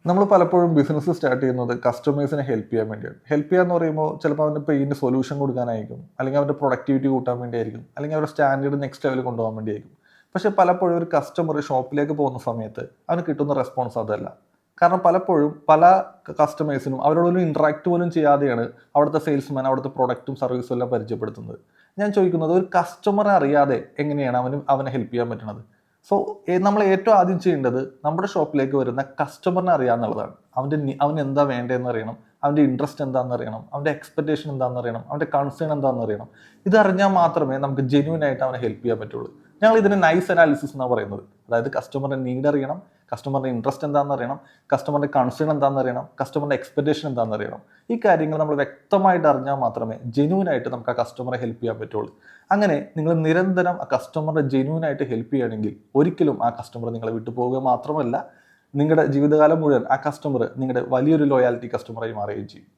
നമ്മൾ പലപ്പോഴും business start ചെയ്യുന്നത് കസ്റ്റമേഴ്സിനെ ഹെൽപ്പ് ചെയ്യാൻ വേണ്ടിയാണ്. ഹെൽപ്പ് ചെയ്യുക എന്ന് പറയുമ്പോൾ ചിലപ്പോൾ അവൻ്റെ പെയിൻറ്റ് സൊല്യൂഷൻ കൊടുക്കാനായിരിക്കും, അല്ലെങ്കിൽ അവൻ്റെ പ്രൊഡക്ടിവിറ്റി കൂട്ടാൻ വേണ്ടിയായിരിക്കും, അല്ലെങ്കിൽ അവരുടെ സ്റ്റാൻഡേർഡ് നെക്സ്റ്റ് ലെവൽ കൊണ്ടുപോകാൻ വേണ്ടിയായിരിക്കും. പക്ഷേ പലപ്പോഴും ഒരു കസ്റ്റമർ ഷോപ്പിലേക്ക് പോകുന്ന സമയത്ത് അവന് കിട്ടുന്ന റെസ്പോൺസ് അതല്ല. കാരണം പലപ്പോഴും പല കസ്റ്റമേഴ്സിനും അവരോടൊരു ഇൻട്രാക്ട് പോലും ചെയ്യാതെയാണ് അവിടുത്തെ സെയിൽസ്മാൻ അവിടുത്തെ പ്രൊഡക്റ്റും സർവീസും എല്ലാം പരിചയപ്പെടുത്തുന്നത്. ഞാൻ ചോദിക്കുന്നത്, ഒരു കസ്റ്റമറെ അറിയാതെ എങ്ങനെയാണ് അവനെ ഹെൽപ്പ് ചെയ്യാൻ പറ്റുന്നത്? സോ നമ്മൾ ഏറ്റവും ആദ്യം ചെയ്യേണ്ടത് നമ്മുടെ ഷോപ്പിലേക്ക് വരുന്ന കസ്റ്റമറിനെ അറിയുക എന്നുള്ളതാണ്. അവന് എന്താ വേണ്ടതെന്ന് അറിയണം, അവൻ്റെ ഇൻട്രസ്റ്റ് എന്താണെന്ന് അറിയണം, അവൻ്റെ എക്സ്പെക്ടേഷൻ എന്താണെന്ന് അറിയണം, അവൻ്റെ കൺസേൺ എന്താണെന്ന് അറിയണം. ഇതറിഞ്ഞാൽ മാത്രമേ നമുക്ക് ജെന്യൂൻ ആയിട്ട് അവനെ ഹെൽപ്പ് ചെയ്യാൻ പറ്റുള്ളൂ. ഞങ്ങൾ ഇതിന് നൈസ് അനാലിസിസ് എന്നാണ് പറയുന്നത്. അതായത് കസ്റ്റമറിൻ്റെ നീഡ് അറിയണം, കസ്റ്റമറിൻ്റെ ഇൻട്രസ്റ്റ് എന്താണെന്ന് അറിയണം, കസ്റ്റമറിൻ്റെ കൺസേൺ എന്താണെന്ന് അറിയണം, കസ്റ്റമറിൻ്റെ എക്സ്പെക്ടേഷൻ എന്താണെന്ന് അറിയണം. ഈ കാര്യങ്ങൾ നമ്മൾ വ്യക്തമായിട്ട് അറിഞ്ഞാൽ മാത്രമേ ജെന്യൂൻ ആയിട്ട് നമുക്ക് ആ കസ്റ്റമറെ ഹെൽപ്പ് ചെയ്യാൻ പറ്റുള്ളൂ. അങ്ങനെ നിങ്ങൾ നിരന്തരം ആ കസ്റ്റമറെ ജെന്യൂൻ ആയിട്ട് ഹെൽപ്പ് ചെയ്യുകയാണെങ്കിൽ ഒരിക്കലും ആ കസ്റ്റമർ നിങ്ങളെ വിട്ടു പോവുക മാത്രമല്ല, നിങ്ങളുടെ ജീവിതകാലം മുഴുവൻ ആ കസ്റ്റമർ നിങ്ങളുടെ വലിയൊരു ലോയാലിറ്റി കസ്റ്റമറായി മാറുകയും ചെയ്യും.